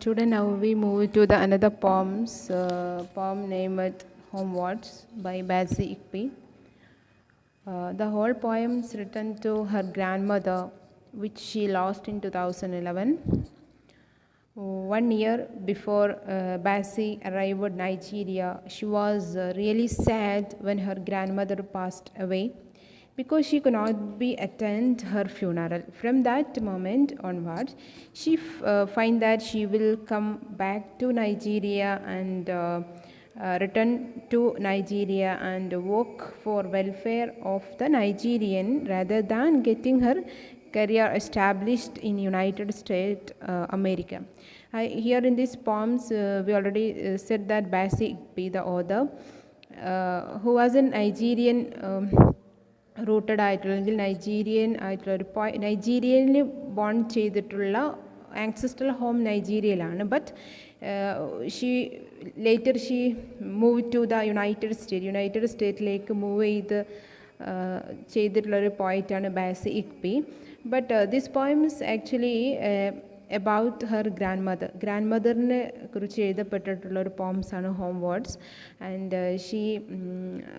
Student, now we move to the another poem named Homeward by Basie Ikpi. The whole poem is written to her grandmother, which she lost in 2011. 1 year before Basie arrived in Nigeria, she was really sad when her grandmother passed away because she could not attend her funeral. From that moment onwards, she find that she will come back to Nigeria and return to Nigeria and work for welfare of the Nigerian rather than getting her career established in United States, America. Here in these poems, we already said that Basie Ikpi, the author, who was a Nigerian rooted ആയിട്ടുള്ള അല്ലെങ്കിൽ നൈജീരിയയിൽ born ചെയ്തിട്ടുള്ള ancestral home നൈജീരിയയിലാണ്. But she move to the united സ്റ്റേറ്റിലേക്ക് move ചെയ്തിട്ടുള്ളൊരു പോയിറ്റാണ് Bassey Ikpi. But this poems actually about her grandmother കുറിച്ച് എഴുതപ്പെട്ടിട്ടുള്ളൊരു പോംസാണ് home words. And she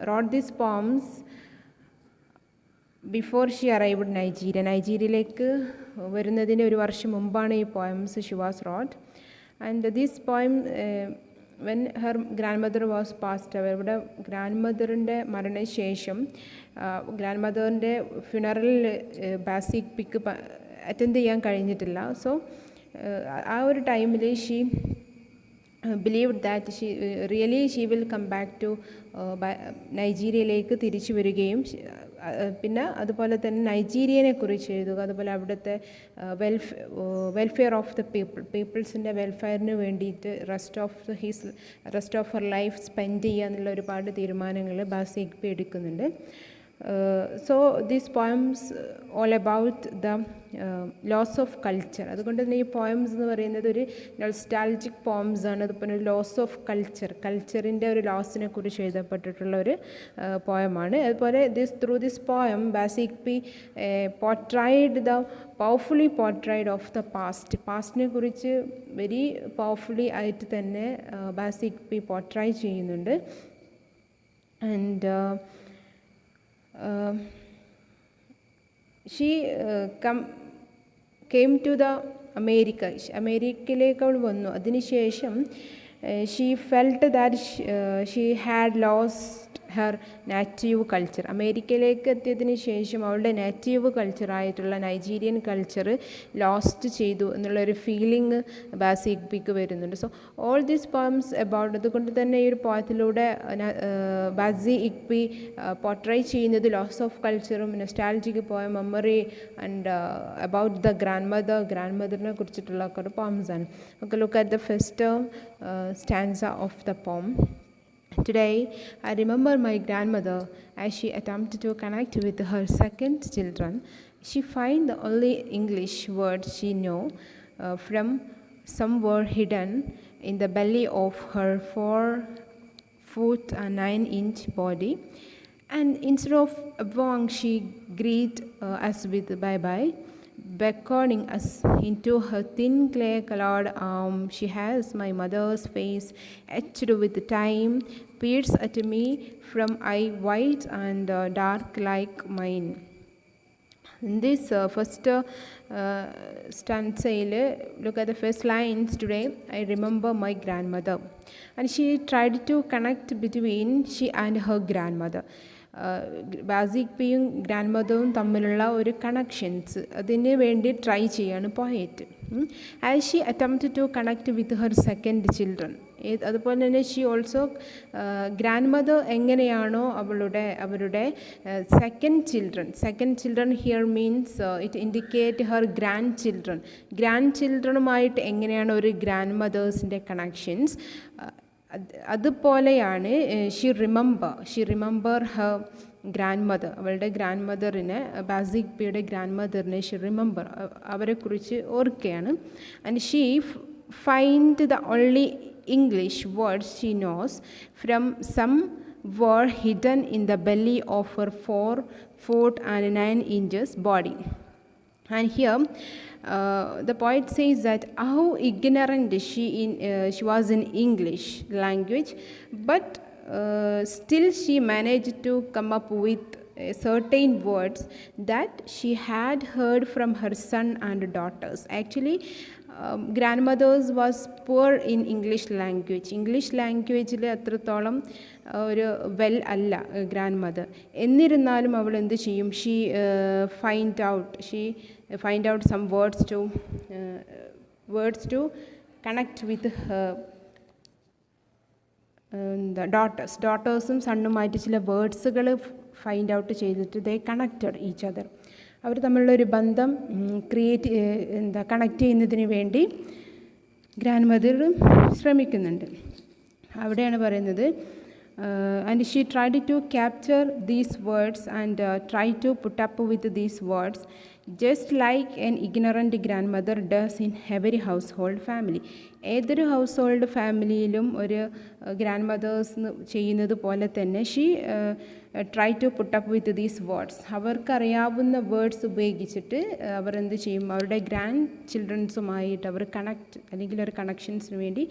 wrote these poems before she arrived നൈജീരിയയിലേക്ക് വരുന്നതിന് ഒരു വർഷം മുമ്പാണ് ഈ poems she was wrote. And this poem when her grandmother was passed away, ഇവിടെ ഗ്രാൻഡ് മദറിൻ്റെ മരണശേഷം ഗ്രാൻഡ് മദറിൻ്റെ ഫ്യൂണറലിൽ ബാസി ഇക്പിക്ക് അറ്റൻഡ് ചെയ്യാൻ കഴിഞ്ഞിട്ടില്ല. സോ ആ ഒരു ടൈമിൽ she believed that she will come back to നൈജീരിയയിലേക്ക് തിരിച്ചു വരികയും പിന്നെ അതുപോലെ തന്നെ നൈജീരിയനെ കുറിച്ച് എഴുതുക, അതുപോലെ അവിടുത്തെ വെൽഫെയർ ഓഫ് ദ പീപ്പിൾസിൻ്റെ വെൽഫെയറിന് വേണ്ടിയിട്ട് rest of her life spend ചെയ്യുക എന്നുള്ള ഒരുപാട് തീരുമാനങ്ങൾ ബാസി ഇക്പി എടുക്കുന്നുണ്ട്. So these poems all about the loss of culture. അതുകൊണ്ട് തന്നെ ഈ പോയംസ് എന്ന് പറയുന്നത് ഒരു നൊസ്റ്റാൾജിക് പോംസ് ആണ്. അതുപോലെ ലോസ് ഓഫ് കൾച്ചറിൻ്റെ ഒരു ലോസിനെ കുറിച്ച് എഴുതപ്പെട്ടിട്ടുള്ള ഒരു പോയമാണ്. അതുപോലെ through this poem Bassey Ikpi powerfully portrayed of the പാസ്റ്റിനെ കുറിച്ച് വെരി പവർഫുള്ളി ആയിട്ട് തന്നെ ബാസി ഇക്പി പോർട്രൈ ചെയ്യുന്നുണ്ട്. And she came to the അമേരിക്കയിലേക്ക് അവൾ വന്നു. അതിനുശേഷം she felt that she had lost her native culture. അമേരിക്കയിലേക്ക് എത്തിയതിന് ശേഷം അവളുടെ നാറ്റീവ് കൾച്ചറായിട്ടുള്ള നൈജീരിയൻ കൾച്ചർ ലോസ്റ്റ് ചെയ്തു എന്നുള്ളൊരു ഫീലിംഗ് ബാസി ഇക്പിക്ക് വരുന്നുണ്ട്. So all these poems about, അതുകൊണ്ട് തന്നെ ഈ ഒരു പോയത്തിലൂടെ ബാസി ഇക്പി പോർട്രൈ ചെയ്യുന്നത് ലോസ് ഓഫ് കൾച്ചറും nostalgic poem memory and about the ഗ്രാൻഡ് മദറിനെ കുറിച്ചിട്ടുള്ള ഒരു പോംസാണ്. നമുക്ക് look at the first stanza of the poem. Today, I remember my grandmother as she attempted to connect with her second children. She found the only English words she knew from somewhere hidden in the belly of her 4 foot 9 inch body. And instead of bowing, she greeted us with bye-bye, beckoning us into her thin clay-colored arm. She has my mother's face etched with time, peers at me from eye white and dark like mine. In this first stanza, look at the first lines. Today, I remember my grandmother. And she tried to connect between she and her grandmother. Bassey ഇക്പിയും ഗ്രാൻഡ് മദറും തമ്മിലുള്ള ഒരു connections അതിന് വേണ്ടി try ചെയ്യാണ് poet. As she attempt to connect with her second children. അതുപോലെ തന്നെ ഷീ ഓൾസോ ഗ്രാൻഡ് മദർ എങ്ങനെയാണോ അവരുടെ second children here means it indicate her ഗ്രാൻഡ് ചിൽഡ്രനുമായിട്ട് എങ്ങനെയാണ് ഒരു ഗ്രാൻഡ് മദേഴ്സിൻ്റെ കണക്ഷൻസ്, അതുപോലെയാണ് she remember her grandmother, അവളുടെ ഗ്രാൻഡ് മദറിനെ, ബാസി ഇക്പിയുടെ ഗ്രാൻഡ് മദറിനെ ഷീ റിമെമ്പർ, അവരെക്കുറിച്ച് ഓർക്കുകയാണ്. And she find the only English words she knows from some were hidden in the belly of her 4 foot 9 inches body. And here the poet says that how ignorant she was in English language, but still she managed to come up with certain words that she had heard from her son and daughters. Actually, grandmothers was poor in English language. English languageൽ അത്രത്തോളം ഒരു well അല്ല grand mother. എന്നിരുന്നാലും അവൾ എന്ത് ചെയ്യും? She find out some words to connect with ഡോട്ടേഴ്സും സണ്ണുമായിട്ട് ചില വേർഡ്സുകൾ ഫൈൻഡ് ഔട്ട് ചെയ്തിട്ട് ദേ കണക്റ്റഡ് ഈച്ച് അതർ. അവർ തമ്മിലുള്ളൊരു ബന്ധം കണക്ട് ചെയ്യുന്നതിന് വേണ്ടി ഗ്രാൻഡ് മദർ ശ്രമിക്കുന്നുണ്ട്. അവിടെയാണ് പറയുന്നത്, and she tried to capture these words and try to put up with these words just like an ignorant grandmother does in every household family. ഏതൊരു household ഫാമിലിയിലും ഒരു ഗ്രാൻഡ് മദേഴ്സ് ചെയ്യുന്നത് പോലെ തന്നെ she try to put up with these words. അവർക്കറിയാവുന്ന words ഉപയോഗിച്ചിട്ട് അവർ എന്ത് ചെയ്യും? അവരുടെ ഗ്രാൻഡ് ചിൽഡ്രൻസുമായിട്ട് അവർ കണക്ട് അല്ലെങ്കിൽ ഒരു കണക്ഷൻസിന് വേണ്ടി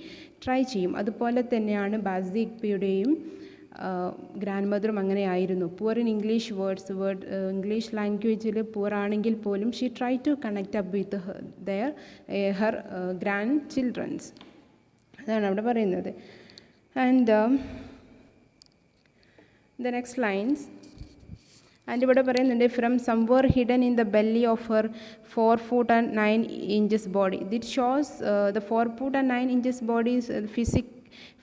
ട്രൈ ചെയ്യും. അതുപോലെ തന്നെയാണ് ബാസി ഇക്ബിയുടെയും ഗ്രാൻഡ് മദറും അങ്ങനെ ആയിരുന്നു. പുവർ ഇൻ ഇംഗ്ലീഷ് ഇംഗ്ലീഷ് ലാംഗ്വേജിൽ പുവർ ആണെങ്കിൽ പോലും she try to connect up with her grandchildrens. അതാണ് അവിടെ പറയുന്നത്. And the next lines, and ഇവിടെ പറയുന്നുണ്ട്, from somewhere hidden in the belly of her 4 foot and 9 inches body. This shows the 4 foot and 9 inches body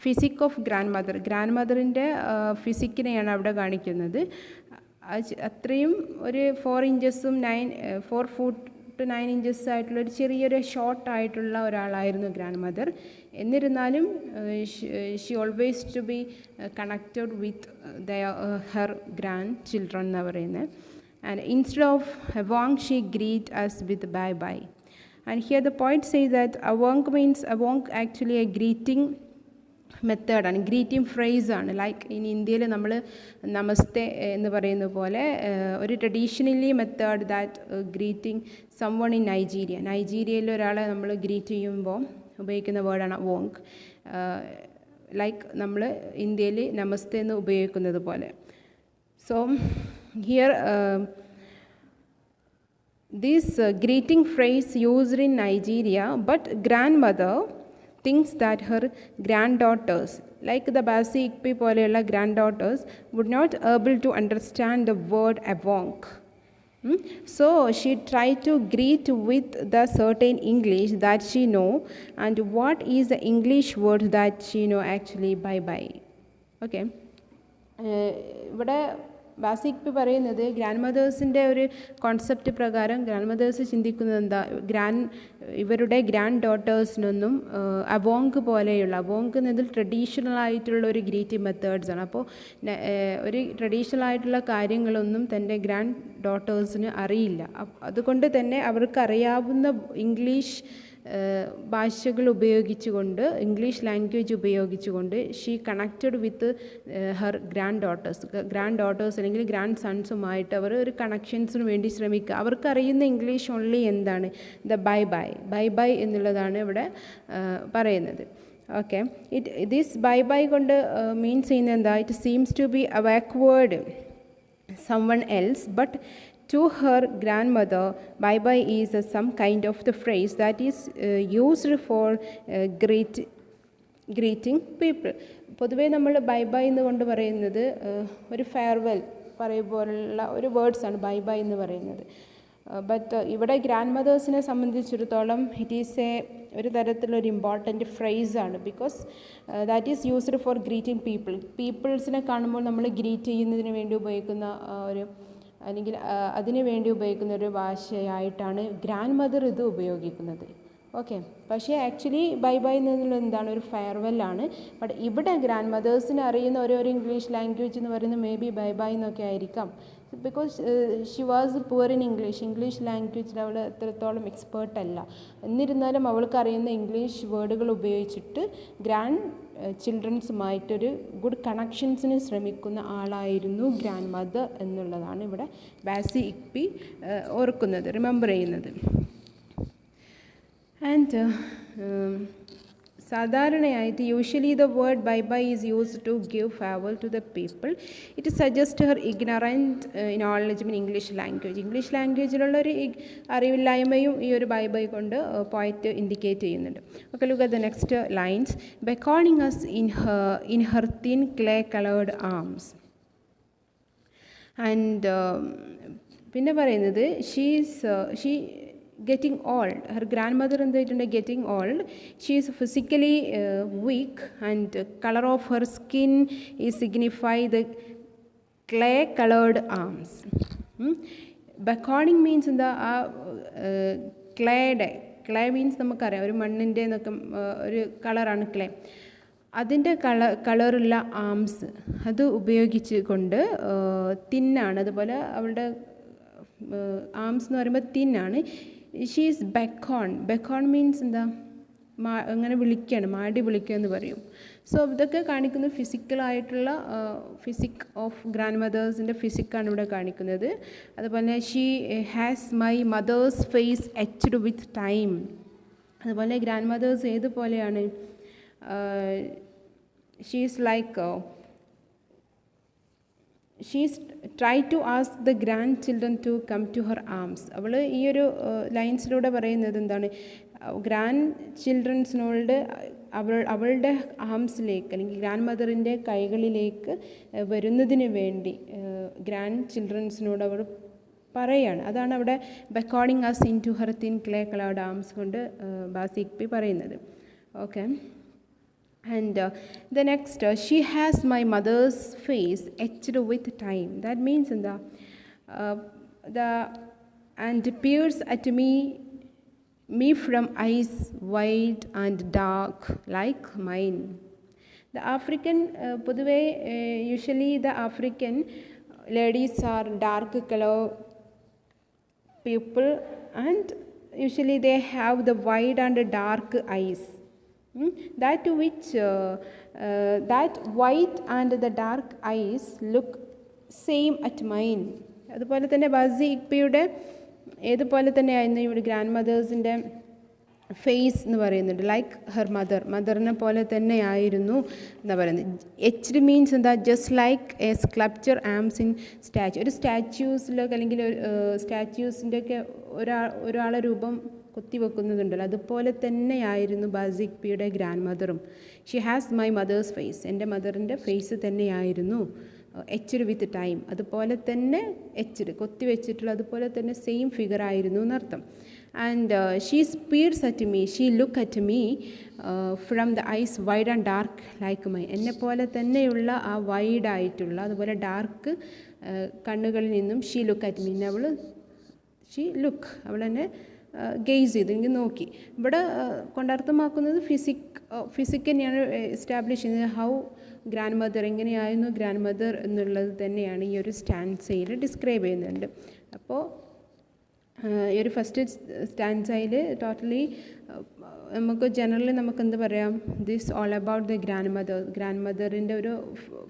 physique of grandmother. ഗ്രാൻഡ് മദറിൻ്റെ ഫിസിക്കിനെയാണ് അവിടെ കാണിക്കുന്നത്. അത്രയും ഒരു 4 foot 9 inches ആയിട്ടുള്ള ഒരു ചെറിയൊരു ഷോർട്ടായിട്ടുള്ള ഒരാളായിരുന്നു ഗ്രാൻഡ് മദർ. എന്നിരുന്നാലും she always to be connected with her grandchildren എന്ന് പറയുന്നത്. ആൻഡ് ഇൻസ്റ്റെഡ് ഓഫ് അവോങ് she greet us with bye bye. And here the point says that അവോങ് ആക്ച്വലി എ ഗ്രീറ്റിംഗ് മെത്തേഡാണ്, ഗ്രീറ്റിംഗ് ഫ്രേസാണ്. ലൈക്ക് ഇൻ ഇന്ത്യയിൽ നമ്മൾ നമസ്തേ എന്ന് പറയുന്ന പോലെ ഒരു traditionally method that greeting someone in നൈജീരിയയിൽ ഒരാളെ നമ്മൾ ഗ്രീറ്റ് ചെയ്യുമ്പോൾ ഉപയോഗിക്കുന്ന വേർഡാണ് വോങ്. ലൈക്ക് നമ്മൾ ഇന്ത്യയിൽ നമസ്തേ എന്ന് ഉപയോഗിക്കുന്നത് പോലെ. So here this greeting phrase used in Nigeria, but grand mother thinks that her granddaughters, like the Basi Ikpi പോലെയുള്ള granddaughters, would not able to understand the word avonk. So she tried to greet with the certain English that she know. And what is the English word that she know actually? Bye bye. Okay. ഇവിടെ ബാസി Ikpi പറയുന്നത് grand മദേഴ്സിൻ്റെ ഒരു concept പ്രകാരം grand mothers ചിന്തിക്കുന്നത് എന്താ, ഇവരുടെ grand ഡോട്ടേഴ്സിനൊന്നും അവോങ്ക് പോലെയുള്ള, അവോങ്ക് എന്നതിൽ traditional ആയിട്ടുള്ള ഒരു ഗ്രീറ്റിംഗ് മെത്തേഡ്സാണ്. അപ്പോൾ ഒരു ട്രഡീഷണൽ ആയിട്ടുള്ള കാര്യങ്ങളൊന്നും തൻ്റെ ഗ്രാൻഡ് ഡോട്ടേഴ്സിന് അറിയില്ല. അതുകൊണ്ട് തന്നെ അവർക്കറിയാവുന്ന ഇംഗ്ലീഷ് ഭാഷകൾ ഉപയോഗിച്ചുകൊണ്ട്, ഇംഗ്ലീഷ് ലാംഗ്വേജ് ഉപയോഗിച്ചുകൊണ്ട് she connected with her granddaughters അല്ലെങ്കിൽ ഗ്രാൻഡ് സൺസുമായിട്ട് അവർ ഒരു കണക്ഷൻസിന് വേണ്ടി ശ്രമിക്കുക. അവർക്കറിയുന്ന ഇംഗ്ലീഷ് ഓൺലി എന്താണ്? ബൈ ബൈ എന്നുള്ളതാണ് ഇവിടെ പറയുന്നത്. ഓക്കെ, ദിസ് ബൈ കൊണ്ട് മീൻസ് ചെയ്യുന്നത് എന്താ? It seems to be a backward someone else, but to her grandmother, bye bye is some kind of the phrase that is used for greeting people. പൊതുവേ നമ്മൾ bye bye എന്ന് കൊണ്ട് പറയുന്നത് ഒരു farewell പറയുമ്പോലുള്ള ഒരു വേർഡ്സാണ് ബൈ ബൈ എന്ന് പറയുന്നത്. But ഇവിടെ ഗ്രാൻഡ് മദേഴ്സിനെ സംബന്ധിച്ചിടത്തോളം ഇറ്റ് ഈസ് ഒരു തരത്തിലൊരു ഇമ്പോർട്ടൻറ്റ് ഫ്രേസാണ്. Because that is used for greeting പീപ്പിൾസിനെ കാണുമ്പോൾ നമ്മൾ ഗ്രീറ്റ് ചെയ്യുന്നതിന് വേണ്ടി ഉപയോഗിക്കുന്ന ഒരു, അല്ലെങ്കിൽ അതിനു വേണ്ടി ഉപയോഗിക്കുന്ന ഒരു ഭാഷയായിട്ടാണ് ഗ്രാൻഡ് മദർ ഇത് ഉപയോഗിക്കുന്നത്. ഓക്കെ, പക്ഷേ ആക്ച്വലി ബൈ ബൈ എന്നുള്ളത് എന്താണ്? ഒരു ഫെയർവെല്ലാണ്. ബട്ട് ഇവിടെ ഗ്രാൻഡ് മദേഴ്സിന് അറിയുന്ന ഒരു ഇംഗ്ലീഷ് ലാംഗ്വേജ് എന്ന് പറയുന്നത് മേ ബി ബൈ ബൈ എന്നൊക്കെ ആയിരിക്കാം. Because she was poor in English ലാംഗ്വേജിൽ അവൾ എത്രത്തോളം എക്സ്പേർട്ട് അല്ല. എന്നിരുന്നാലും അവൾക്ക് അറിയുന്ന ഇംഗ്ലീഷ് വേർഡുകൾ ഉപയോഗിച്ചിട്ട് ഗ്രാൻഡ് ചിൽഡ്രൻസുമായിട്ടൊരു ഗുഡ് കണക്ഷൻസിന് ശ്രമിക്കുന്ന ആളായിരുന്നു ഗ്രാൻഡ് മദർ എന്നുള്ളതാണ് ഇവിടെ ബാസി ഇക്ബി ഓർക്കുന്നത്, റിമെമ്പർ ചെയ്യുന്നത്. ആൻഡ് സാധാരണയായിട്ട് usually the word bye bye is used to give favour to the people. It suggest her ignorant knowledge in English language. English ലാംഗ്വേജിലുള്ളൊരു അറിവില്ലായ്മയും ഈ ഒരു ബൈ ബൈ കൊണ്ട് പോയിറ്റ് ഇൻഡിക്കേറ്റ് ചെയ്യുന്നുണ്ട്. Okay, look at the next lines. beckoning us in her thin clay colored arms. And പിന്നെ പറയുന്നത് she getting old. Her grandmother എന്തായിട്ടുണ്ട്, getting old. She is physically weak and color of her skin is signify the clay colored arms. beckoning means എന്താ, ആ clay means നമുക്കറിയാം ഒരു മണ്ണിൻ്റെ എന്നൊക്കെ ഒരു കളറാണ് ക്ലേ. അതിൻ്റെ കളറുള്ള ആംസ് അത് ഉപയോഗിച്ച് കൊണ്ട് തിന്നാണ്. അതുപോലെ അവളുടെ ആംസ് എന്ന് പറയുമ്പോൾ തിന്നാണ്. ഷീ ഈസ് ബെക്കോൺ മീൻസ് എന്താ, അങ്ങനെ വിളിക്കുകയാണ്, മാടി വിളിക്കുക എന്ന് പറയും. സോ ഇതൊക്കെ കാണിക്കുന്നത് ഫിസിക്കലായിട്ടുള്ള ഫിസിക് ഓഫ് ഗ്രാൻഡ് മദേഴ്സിൻ്റെ ഫിസിക്കാണ് ഇവിടെ കാണിക്കുന്നത്. അതുപോലെ she has my mother's face etched with time. അതുപോലെ ഗ്രാൻഡ് മദേഴ്സ് ഏതുപോലെയാണ്, she's like she's try to ask the grandchildren to come to her arms. അവൾ ഈ ഒരു ലൈൻസിലൂടെ പറയുന്നത് എന്താണ്, ഗ്രാൻഡ് ചിൽഡ്രൻസിനോട് അവളുടെ ആംസിലേക്ക് അല്ലെങ്കിൽ ഗ്രാൻഡ് മദറിൻ്റെ കൈകളിലേക്ക് വരുന്നതിന് വേണ്ടി ഗ്രാൻഡ് ചിൽഡ്രൻസിനോട് അവൾ പറയുകയാണ്. അതാണ് അവിടെ beckoning us in to her thin clay coloured arms കൊണ്ട് ബാസി ഇക്ബി പറയുന്നത്. Okay, and the next she has my mother's face etched with time. That means the and peers at me from eyes wide and dark like mine. The African പൊതുവെ usually the African ladies are dark color people and usually they have the wide and dark eyes. That white and the dark eyes look same at mine. അതുപോലെ തന്നെ ബാസി ഇക്ബിയുടെ ഏതുപോലെ തന്നെയായിരുന്നു ഇവിടെ grand മദേഴ്സിൻ്റെ face എന്ന് പറയുന്നുണ്ട്. Like her മദറിനെ പോലെ തന്നെയായിരുന്നു എന്ന് പറയുന്നത്. എച്ച്ഡ് മീൻസ് എന്താ, just like A sculpture arms in statue. ഒരു സ്റ്റാച്യൂസിലൊക്കെ അല്ലെങ്കിൽ സ്റ്റാച്യൂസിൻ്റെ ഒക്കെ ഒരാളെ രൂപം കുത്തിവെക്കുന്നതുണ്ടല്ലോ, അതുപോലെ തന്നെയായിരുന്നു ബാസി ഇക്ബിയുടെ ഗ്രാൻഡ് മദറും. She has my mother's face, എൻ്റെ മദറിൻ്റെ ഫേസ് തന്നെയായിരുന്നു. എച്ച്ഡ് വിത്ത് ടൈം, അതുപോലെ തന്നെ എച്ച്ഡ് കൊത്തിവെച്ചിട്ടുള്ള അതുപോലെ തന്നെ സെയിം ഫിഗർ ആയിരുന്നു എന്നർത്ഥം. And she spears at me, she look at me from the eyes wide and dark like my. എന്നെ പോലെ തന്നെയുള്ള ആ വൈഡായിട്ടുള്ള അതുപോലെ ഡാർക്ക് കണ്ണുകളിൽ നിന്നും ഷീ ലുക്ക് അറ്റ് മീ, അവൾ എന്നെ ഗെയ്സ് ചെയ്ത് എനിക്ക് നോക്കി. ഇവിടെ കൊണ്ടർത്ഥമാക്കുന്നത് ഫിസിക് തന്നെയാണ് എസ്റ്റാബ്ലിഷ് ചെയ്യുന്നത്. ഹൗ ഗ്രാൻഡ് മദർ, എങ്ങനെയായിരുന്നു ഗ്രാൻഡ് മദർ എന്നുള്ളത് തന്നെയാണ് ഈ ഒരു സ്റ്റാൻസയിൽ ഡിസ്ക്രൈബ് ചെയ്യുന്നുണ്ട്. അപ്പോൾ ഈ ഒരു ഫസ്റ്റ് സ്റ്റാൻസയിൽ ടോട്ടലി നമുക്ക് ജനറലി നമുക്ക് എന്ത് പറയാം, ദിസ് ഓൾ അബൌട്ട് ദ ഗ്രാൻഡ് മദറിൻ്റെ ഒരു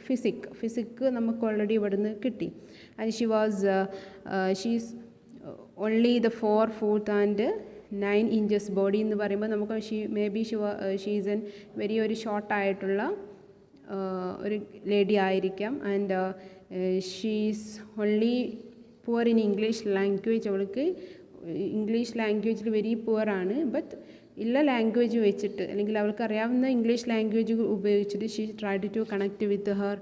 ഫിസിക് നമുക്ക് ഓൾറെഡി ഇവിടുന്ന് കിട്ടി. And she's only the 4 foot and 9 inches body എന്ന് പറയുമ്പോൾ നമുക്ക് ഷീ ഈസ് എൻ വെരി ഒരു ഷോർട്ടായിട്ടുള്ള ഒരു ലേഡി ആയിരിക്കാം. And she's only poor in English language. അവൾക്ക് ഇംഗ്ലീഷ് ലാംഗ്വേജിൽ വെരി പുവറാണ്. ബട്ട് ഉള്ള ലാംഗ്വേജ് വെച്ചിട്ട് അല്ലെങ്കിൽ അവൾക്ക് അറിയാവുന്ന ഇംഗ്ലീഷ് ലാംഗ്വേജ് ഉപയോഗിച്ചിട്ട് she tried to connect with her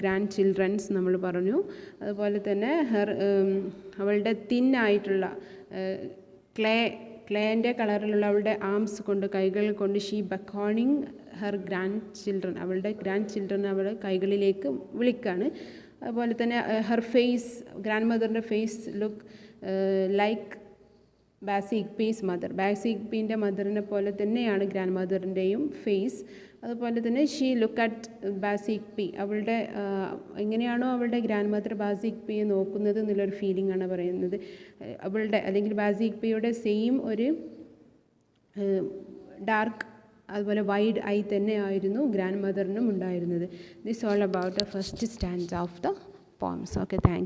grandchildren's നമ്മൾ പറഞ്ഞു. അതുപോലെ തന്നെ അവളുടെ തിന്നായിട്ടുള്ള ക്ലേൻ്റെ കളറിലുള്ള അവളുടെ ആംസ് കൊണ്ട് കൈകൾ കൊണ്ട് she beckoning her grandchildren, അവളുടെ ഗ്രാൻഡ് ചിൽഡ്രൻ അവളുടെ കൈകളിലേക്ക് വിളിക്കുകയാണ്. അതുപോലെ തന്നെ ഹെർ ഫേസ്, ഗ്രാൻഡ് മദറിൻ്റെ face look like Bassey Ikpi's mother. Bassey ഇക്ബീൻ്റെ മദറിനെ പോലെ തന്നെയാണ് ഗ്രാൻഡ് മദറിൻ്റെയും ഫേസ്. അതുപോലെ തന്നെ she look at Bassey Ikpi, അവളുടെ എങ്ങനെയാണോ അവളുടെ ഗ്രാൻഡ് മദർ ബാസി ഇക്ബിയെ നോക്കുന്നത് എന്നുള്ളൊരു ഫീലിംഗ് ആണ് പറയുന്നത്. അവളുടെ അല്ലെങ്കിൽ ബാസി ഇക്ബിയുടെ സെയിം ഒരു ഡാർക്ക് അതുപോലെ വൈഡ് ഐ തന്നെയായിരുന്നു ഗ്രാൻഡ് മദറിനും ഉണ്ടായിരുന്നത്. This all about the first stanza of the poems. Okay, thank U.